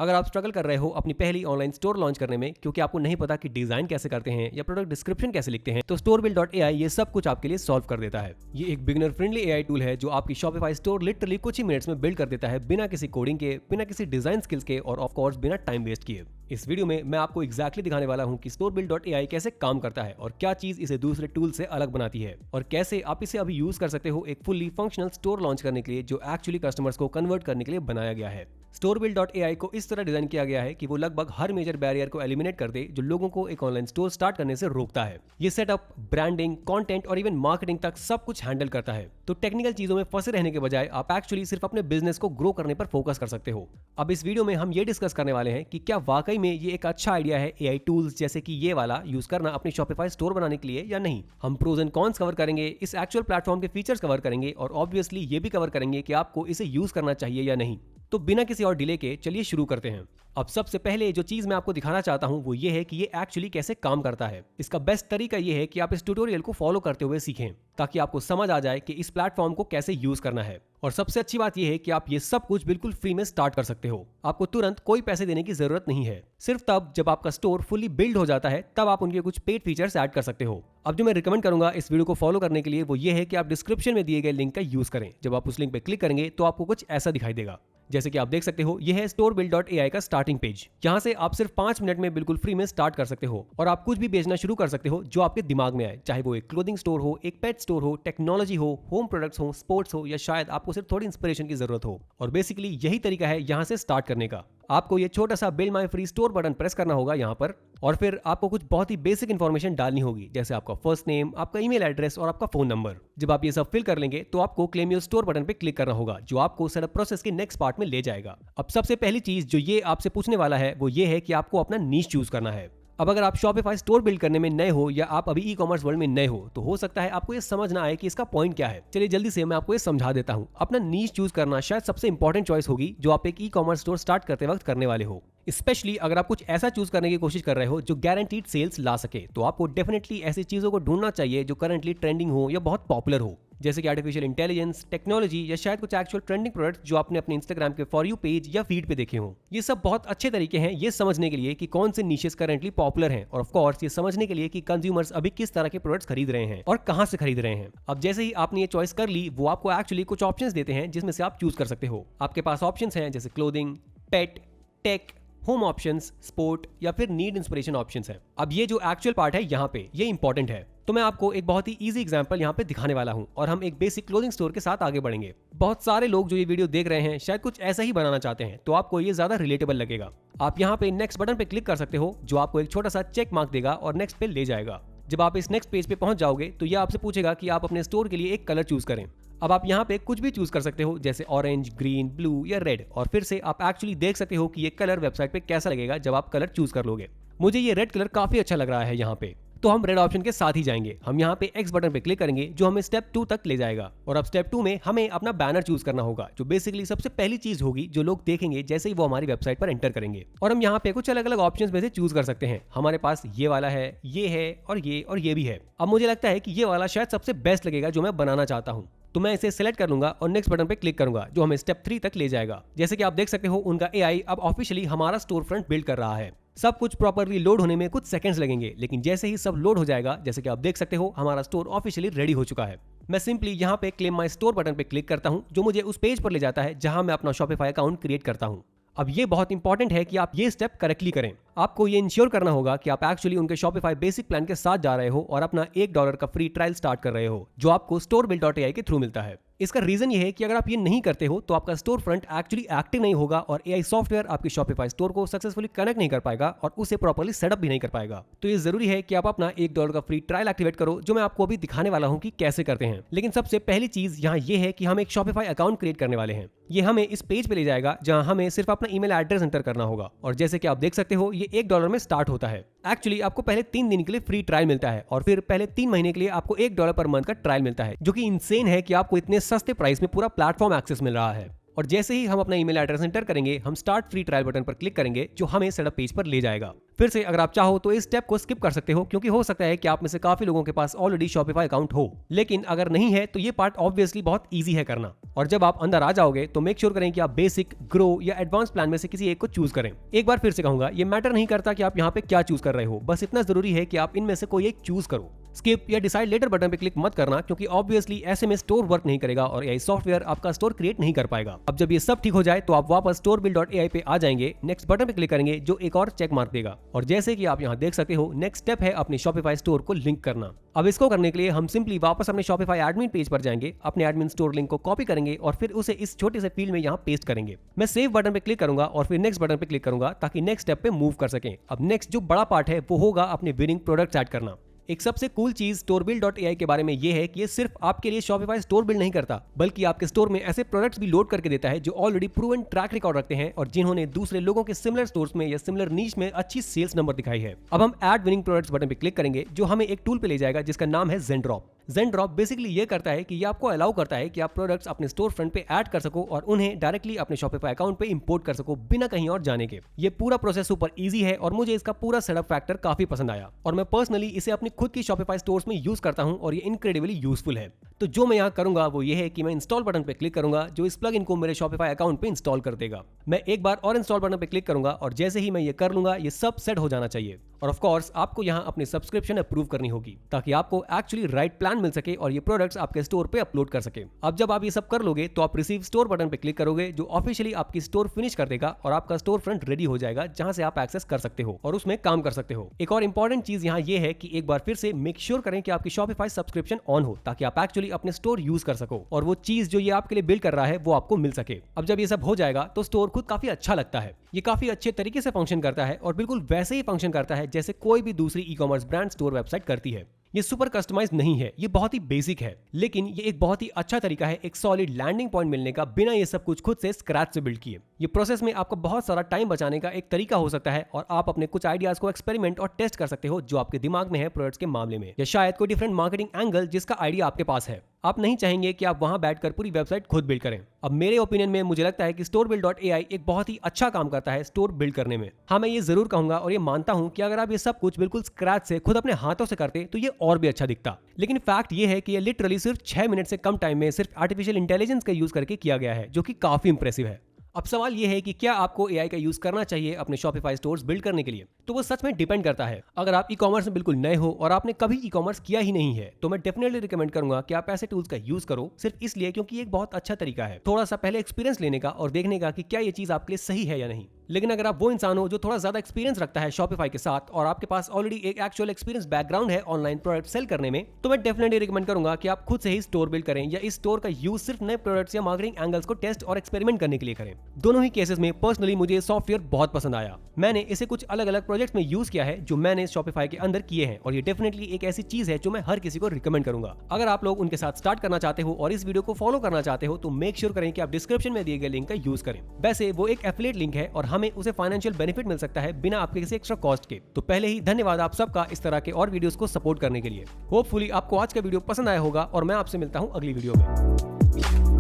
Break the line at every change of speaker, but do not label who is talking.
अगर आप स्ट्रगल कर रहे हो अपनी पहली ऑनलाइन स्टोर लॉन्च करने में क्योंकि आपको नहीं पता कि डिजाइन कैसे करते हैं या प्रोडक्ट डिस्क्रिप्शन कैसे लिखते हैं, तो storebuild.ai ये सब कुछ आपके लिए सॉल्व कर देता है। ये एक बिगिनर फ्रेंडली एआई टूल है जो आपकी शॉपिफाई स्टोर लिटरली कुछ ही मिनट्स में बिल्ड कर देता है, बिना किसी कोडिंग के, बिना किसी डिजाइन स्किल्स के और ऑफ कोर्स बिना टाइम वेस्ट किए। इस वीडियो में मैं आपको एग्जैक्टली दिखाने वाला हूं कि storebuild.ai कैसे काम करता है और क्या चीज इसे दूसरे टूल से अलग बनाती है और कैसे आप इसे अभी यूज कर सकते हो एक फुल्ली फंक्शनल स्टोर लॉन्च करने के लिए जो एक्चुअली कस्टमर्स को कन्वर्ट करने के लिए बनाया गया है। storebuild.ai को इस तरह डिजाइन किया गया है कि वो लगभग हर मेजर बैरियर को एलिमिनेट कर दे जो लोगों को एक ऑनलाइन स्टोर स्टार्ट करने से रोकता है। ये सेटअप, ब्रांडिंग, कंटेंट और इवन मार्केटिंग तक सब कुछ हैंडल करता है, तो टेक्निकल चीजों में फंसे रहने के बजाय आप एक्चुअली सिर्फ अपने बिजनेस को ग्रो करने पर फोकस कर सकते हो। अब इस वीडियो में हम ये डिस्कस करने वाले हैं कि क्या वाकई में ये एक अच्छा आइडिया है एआई टूल्स जैसे कि ये वाला यूज करना अपनी शॉपिफाई स्टोर बनाने के लिए या नहीं। हम प्रोज एंड कॉन्स कवर करेंगे, इस एक्चुअल प्लेटफॉर्म के फीचर्स कवर करेंगे और ऑब्वियसली ये भी कवर करेंगे कि आपको इसे यूज करना चाहिए या नहीं। तो बिना किसी और डिले के चलिए शुरू करते हैं। अब सबसे पहले जो चीज मैं आपको दिखाना चाहता हूं वो ये है कि ये एक्चुअली कैसे काम करता है। इसका बेस्ट तरीका ये है कि आप इस ट्यूटोरियल को फॉलो करते हुए सीखें ताकि आपको समझ आ जाए कि इस प्लेटफॉर्म को कैसे यूज करना है। और सबसे अच्छी बात यह है कि आप ये सब कुछ बिल्कुल फ्री में स्टार्ट कर सकते हो। आपको तुरंत कोई पैसे देने की जरूरत नहीं है। सिर्फ तब जब आपका स्टोर फुली बिल्ड हो जाता है तब आप उनके कुछ पेड फीचर्स ऐड कर सकते हो। अब जो मैं रिकमेंड करूंगा इस वीडियो को फॉलो करने के लिए वो ये है कि आप डिस्क्रिप्शन में दिए गए लिंक का यूज करें। जब आप उस लिंक पे क्लिक करेंगे तो आपको कुछ ऐसा दिखाई देगा। जैसे कि आप देख सकते हो यह है storebuild.ai का स्टार्टिंग पेज। यहाँ से आप सिर्फ 5 मिनट में बिल्कुल फ्री में स्टार्ट कर सकते हो और आप कुछ भी बेचना शुरू कर सकते हो जो आपके दिमाग में आए, चाहे वो एक क्लोथिंग स्टोर हो, एक पेट स्टोर हो, टेक्नोलॉजी हो, होम प्रोडक्ट्स हो, स्पोर्ट्स हो या शायद आपको सिर्फ थोड़ी इंस्पिरेशन की जरूरत हो। और बेसिकली यही तरीका है यहाँ से स्टार्ट करने का। आपको ये छोटा सा build my free store button press करना होगा यहाँ पर और फिर आपको कुछ बहुत ही बेसिक इंफॉर्मेशन डालनी होगी, जैसे आपका फर्स्ट नेम, आपका ईमेल एड्रेस और आपका फोन नंबर। जब आप ये सब फिल कर लेंगे तो आपको क्लेम योर स्टोर बटन पे क्लिक करना होगा जो आपको सेटअप प्रोसेस के नेक्स्ट पार्ट में ले जाएगा। अब सबसे पहली चीज जो ये आपसे पूछने वाला है वो ये है कि आपको अपना नीश चूज करना है। अब अगर आप शॉपिफाई स्टोर बिल्ड करने में नए हो या आप अभी ई कॉमर्स वर्ल्ड में नए हो तो हो सकता है आपको ये समझ ना आए कि इसका पॉइंट क्या है। चलिए जल्दी से मैं आपको ये समझा देता हूँ। अपना नीश चूज करना शायद सबसे इंपॉर्टेंट चॉइस होगी जो आप एक ई कॉमर्स स्टोर स्टार्ट करते वक्त करने वाले हो। स्पेशली अगर आप कुछ ऐसा चूज करने की कोशिश कर रहे हो जो गारंटीड सेल्स ला सके, तो आपको डेफिनेटली ऐसी चीजों को ढूंढना चाहिए जो करंटली ट्रेंडिंग हो या बहुत पॉपुलर हो, जैसे कि आर्टिफिशियल इंटेलिजेंस, टेक्नोलॉजी या शायद कुछ एक्चुअल ट्रेंडिंग प्रोडक्ट जो आपने अपने इंस्टाग्राम के फॉर यू पेज या फीड पे देखे हो। ये सब बहुत अच्छे तरीके हैं ये समझने के लिए कि कौन से निशेस करंटली पॉपुलर हैं और ऑफ कोर्स ये समझने के लिए कि कंज्यूमर्स अभी किस तरह के प्रोडक्ट्स खरीद रहे हैं और कहां से खरीद रहे हैं। अब जैसे ही आपने ये चॉइस कर ली वो आपको एक्चुअली कुछ ऑप्शंस देते हैं जिसमें से आप चूज कर सकते हो। आपके पास ऑप्शंस हैं जैसे क्लोथिंग, पेट, टेक, होम ऑप्शंस, स्पोर्ट या फिर नीड इंस्पिरेशन ऑप्शंस है। अब ये जो एक्चुअल पार्ट है यहाँ पे ये इंपॉर्टेंट है, तो मैं आपको एक बहुत ही इजी एग्जांपल यहाँ पे दिखाने वाला हूँ और हम एक बेसिक क्लोथिंग स्टोर के साथ आगे बढ़ेंगे। बहुत सारे लोग जो ये वीडियो देख रहे हैं शायद कुछ ऐसा ही बनाना चाहते हैं, तो आपको ये ज्यादा रिलेटेबल लगेगा। आप यहाँ पे नेक्स्ट बटन पे क्लिक कर सकते हो जो आपको एक छोटा सा चेक मार्क देगा और नेक्स्ट पे ले जाएगा। जब आप इस नेक्स्ट पेज पे पहुंच जाओगे तो ये आपसे पूछेगा कि आप अपने स्टोर के लिए एक कलर चूज करें। अब आप यहाँ पे कुछ भी चूज कर सकते हो जैसे ऑरेंज, ग्रीन, ब्लू या रेड, और फिर से आप एक्चुअली देख सकते हो कि ये कलर वेबसाइट पे कैसा लगेगा जब आप कलर चूज कर लोगे। मुझे ये रेड कलर काफी अच्छा लग रहा है यहाँ पे, तो हम रेड ऑप्शन के साथ ही जाएंगे। हम यहाँ पे एक्स बटन पे क्लिक करेंगे जो हमें स्टेप 2 तक ले जाएगा और अब स्टेप 2 में हमें अपना बैनर चूज करना होगा जो बेसिकली सबसे पहली चीज होगी जो लोग देखेंगे जैसे ही वो हमारी वेबसाइट पर एंटर करेंगे। और हम यहाँ पे कुछ अलग अलग ऑप्शंस में से चूज कर सकते हैं। हमारे पास ये वाला है, ये है और ये भी है। अब मुझे लगता है कि ये वाला शायद सबसे बेस्ट लगेगा जो मैं बनाना चाहता हूँ, तो मैं इसे सिलेक्ट कर लूंगा और नेक्स्ट बटन पे क्लिक करूंगा जो हमें स्टेप 3 तक ले जाएगा। जैसे कि आप देख सकते हो उनका एआई अब ऑफिशियली हमारा स्टोर फ्रंट बिल्ड कर रहा है। सब कुछ प्रॉपर्ली लोड होने में कुछ सेकंड्स लगेंगे, लेकिन जैसे ही सब लोड हो जाएगा, जैसे कि आप देख सकते हो हमारा स्टोर ऑफिशियली रेडी हो चुका है। मैं सिंपली यहाँ पे क्लेम माई स्टोर बटन पे क्लिक करता हूँ जो मुझे उस पेज पर ले जाता है जहां मैं अपना शॉपिफाई अकाउंट क्रिएट करता हूँ। अब ये बहुत इंपॉर्टेंट है कि आप ये स्टेप करेक्टली करें। आपको ये इंश्योर करना होगा कि आप एक्चुअली उनके शॉपिफाई बेसिक प्लान के साथ जा रहे हो और अपना $1 का फ्री ट्रायल स्टार्ट कर रहे हो जो आपको storebuild.ai के थ्रू मिलता है। इसका रीजन ये है कि अगर आप ये नहीं करते हो तो आपका स्टोर फ्रंट एक्चुअली एक्टिव नहीं होगा और एआई सॉफ्टवेयर आपकी शॉपिफाई स्टोर को सक्सेसफुली कनेक्ट नहीं कर पाएगा और उसे प्रॉपर्ली सेटअप भी नहीं कर पाएगा। तो ये जरूरी है कि आप अपना $1 का फ्री ट्रायल एक्टिवेट करो जो मैं आपको अभी दिखाने वाला हूँ कि कैसे करते हैं। लेकिन सबसे पहली चीज यहाँ ये है कि हम एक शॉपिफाई अकाउंट क्रिएट करने वाले हैं। ये हमें इस पेज पे ले जाएगा जहां हमें सिर्फ अपना ईमेल एड्रेस एंटर करना होगा और जैसे कि आप देख सकते हो ये $1 में स्टार्ट होता है। एक्चुअली आपको पहले 3 दिन के लिए फ्री ट्रायल मिलता है और फिर पहले 3 महीने के लिए आपको $1 पर मंथ का ट्रायल मिलता है, जो कि इनसेन है कि आपको इतने सस्ते प्राइस में पूरा प्लेटफॉर्म एक्सेस मिल रहा है। और जैसे ही हम अपना ईमेल एड्रेस एंटर करेंगे हम स्टार्ट फ्री ट्रायल बटन पर क्लिक करेंगे जो हमें सेटअप पेज पर ले जाएगा। फिर से अगर आप चाहो तो इस स्टेप को स्किप कर सकते हो, क्योंकि हो सकता है कि आप में से काफी लोगों के पास ऑलरेडी शॉपिफाई अकाउंट हो, लेकिन अगर नहीं है तो ये पार्ट ऑब्वियसली बहुत ईजी है करना। और जब आप अंदर आ जाओगे तो मेक श्योर करें कि आप बेसिक, ग्रो या एडवांस प्लान में से किसी एक को चूज करें। एक बार फिर से कहूंगा, ये मैटर नहीं करता कि आप यहाँ पे क्या चूज कर रहे हो, बस इतना जरूरी है कि आप इनमें से कोई एक चूज करो। स्किप या डिसाइड लेटर बटन पे क्लिक मत करना, क्योंकि ऑब्वियसली ऐसे में स्टोर वर्क नहीं करेगा और एआई सॉफ्टवेयर आपका स्टोर क्रिएट नहीं कर पाएगा। अब जब ये सब ठीक हो जाए तो आप वापस storebuild.ai पे आ जाएंगे, नेक्स्ट बटन पे क्लिक करेंगे जो एक और चेक मार्क देगा, और जैसे कि आप यहाँ देख सकते हो नेक्स्ट स्टेप है अपने शॉपिफाई स्टोर को लिंक करना। अब इसको करने के लिए हम सिंपली वापस अपने शॉपिफाई एडमिन पेज पर जाएंगे, अपने एडमिन स्टोर लिंक को कॉपी करेंगे और फिर उसे इस छोटे से फील्ड में यहाँ पेस्ट करेंगे। मैं सेव बटन पे क्लिक करूंगा और फिर नेक्स्ट बटन पे क्लिक करूंगा ताकि नेक्स्ट स्टेप पे मूव कर सकें। अब नेक्स्ट जो बड़ा पार्ट है वो होगा अपने विनिंग प्रोडक्ट ऐड करना। एक सबसे कूल चीज storebuild.ai के बारे में ये है कि ये सिर्फ आपके लिए शॉपिफाई स्टोर बिल्ड नहीं करता, बल्कि आपके स्टोर में ऐसे प्रोडक्ट्स भी लोड करके देता है जो ऑलरेडी प्रूवन ट्रैक रिकॉर्ड रखते हैं और जिन्होंने दूसरे लोगों के सिमिलर स्टोर्स में या सिमिलर नीश में अच्छी सेल्स नंबर दिखाई है। अब हम ऐड विनिंग प्रोडक्ट्स बटन पे क्लिक करेंगे जो हमें एक टूल पे ले जाएगा जिसका नाम है ZenDrop। ZenDrop बेसिकली ये करता है कि ये आपको अलाउ करता है कि आप प्रोडक्ट्स अपने स्टोर फ्रंट पे ऐड कर सको और उन्हें डायरेक्टली अपने शॉपिफाई अकाउंट पे इंपोर्ट कर सको बिना कहीं और जाने के। ये पूरा प्रोसेस सुपर इजी है और मुझे इसका पूरा सेटअप फैक्टर काफी पसंद आया और मैं पर्सनली इसे अपनी खुद की शॉपिफाई स्टोर्स में यूज करता हूं और ये इनक्रेडिबली यूजफुल है। तो जो मैं यहाँ करूंगा वो ये है कि मैं इंस्टॉल बटन पे क्लिक करूंगा जो इस प्लगइन को मेरे शॉपिफाई अकाउंट पे इंस्टॉल कर देगा। मैं एक बार और इंस्टॉल बटन पे क्लिक करूंगा और जैसे ही मैं ये कर लूंगा ये सब सेट हो जाना चाहिए। और ऑफ कोर्स आपको यहाँ अपनी सब्सक्रिप्शन अप्रूव करनी होगी ताकि आपको एक्चुअली राइट प्लान मिल सके और ये प्रोडक्ट्स आपके स्टोर पे अपलोड कर सके। अब जब आप ये सब कर लोगे तो आप रिसीव स्टोर बटन पे क्लिक करोगे जो ऑफिशियली आपकी स्टोर फिनिश कर देगा और आपका स्टोर फ्रंट रेडी हो जाएगा जहां से आप एक्सेस कर सकते हो और उसमें काम कर सकते हो। एक और इंपॉर्टेंट चीज यहाँ ये है कि एक बार फिर से मेक श्योर करें कि आपकी शॉपिफाई सब्सक्रिप्शन ऑन हो ताकि आप एक्चुअली अपने स्टोर यूज कर सको और वो चीज जो ये आपके लिए बिल्ड कर रहा है वो आपको मिल सके। अब जब ये सब हो जाएगा तो स्टोर खुद काफी अच्छा लगता है। ये काफी अच्छे तरीके से फंक्शन करता है और बिल्कुल वैसे ही फंक्शन करता है जैसे कोई भी दूसरी ई-कॉमर्स ब्रांड स्टोर वेबसाइट करती है। ये सुपर कस्टमाइज नहीं है, ये बहुत ही बेसिक है, लेकिन ये एक बहुत ही अच्छा तरीका है एक सॉलिड लैंडिंग पॉइंट मिलने का बिना ये सब कुछ खुद से स्क्रैच से बिल्ड किए। ये प्रोसेस में आपका बहुत सारा टाइम बचाने का एक तरीका हो सकता है और आप अपने कुछ आइडियाज को एक्सपेरिमेंट और टेस्ट कर सकते हो जो आपके दिमाग में है प्रोडक्ट्स के मामले में, या शायद कोई डिफरेंट मार्केटिंग एंगल जिसका आइडिया आपके पास है। आप नहीं चाहेंगे कि आप वहां बैठकर पूरी वेबसाइट खुद बिल्ड करें। अब मेरे ओपिनियन में मुझे लगता है कि storebuild.ai एक बहुत ही अच्छा काम करता है स्टोर बिल्ड करने में। हाँ, मैं ये जरूर कहूंगा और ये मानता हूं कि अगर आप ये सब कुछ बिल्कुल स्क्रैच से खुद अपने हाथों से करते तो ये और भी अच्छा दिखता, लेकिन फैक्ट ये है कि ये लिटरली सिर्फ 6 मिनट से कम टाइम में सिर्फ आर्टिफिशियल इंटेलिजेंस का यूज करके किया गया है, जो कि काफी इंप्रेसिव है। अब सवाल ये है कि क्या आपको एआई का यूज करना चाहिए अपने शॉपिफाई स्टोर्स बिल्ड करने के लिए? तो वो सच में डिपेंड करता है। अगर आप ई-कॉमर्स में बिल्कुल नए हो और आपने कभी ई-कॉमर्स किया ही नहीं है तो मैं डेफिनेटली रिकमेंड करूंगा कि आप ऐसे टूल्स का यूज करो, सिर्फ इसलिए क्योंकि ये एक बहुत अच्छा तरीका है थोड़ा सा पहले एक्सपीरियंस लेने का और देखने का कि क्या ये चीज आपके लिए सही है या नहीं। लेकिन अगर आप वो इंसान हो जो थोड़ा ज्यादा एक्सपीरियंस रखता है शॉपिफाई के साथ और आपके पास ऑलरेडी एक एक्चुअल एक्सपीरियंस बैकग्राउंड है ऑनलाइन प्रोडक्ट सेल करने में, तो मैं डेफिनेटली रिकमेंड करूंगा कि आप खुद से ही स्टोर बिल्ड करें या इस स्टोर का यूज सिर्फ नए प्रोडक्ट्स या मार्केटिंग एंगल्स को टेस्ट और एक्सपेरिमेंट करने के लिए करें। दोनों ही केसेस में पर्सनली मुझे सॉफ्टवेयर बहुत पसंद आया। मैंने इसे कुछ अलग अलग प्रोजेक्ट्स में यूज किया है जो मैंने शॉपिफाई के अंदर किए हैं और ये डेफिनेटली एक ऐसी चीज है जो मैं हर किसी को रिकमेंड करूंगा। अगर आप लोग उनके साथ स्टार्ट करना चाहते हो और इस वीडियो को फॉलो करना चाहते हो तो मेक श्योर करें कि आप डिस्क्रिप्शन में दिए गए लिंक का यूज करें। वैसे वो एक एफिलिएट लिंक है और हमें उसे फाइनेंशियल बेनिफिट मिल सकता है बिना आपके किसी एक्स्ट्रा कॉस्ट के। तो पहले ही धन्यवाद आप सबका इस तरह के और वीडियोस को सपोर्ट करने के लिए। होपफुली आपको आज का वीडियो पसंद आया होगा और मैं आपसे मिलता हूं अगली वीडियो में।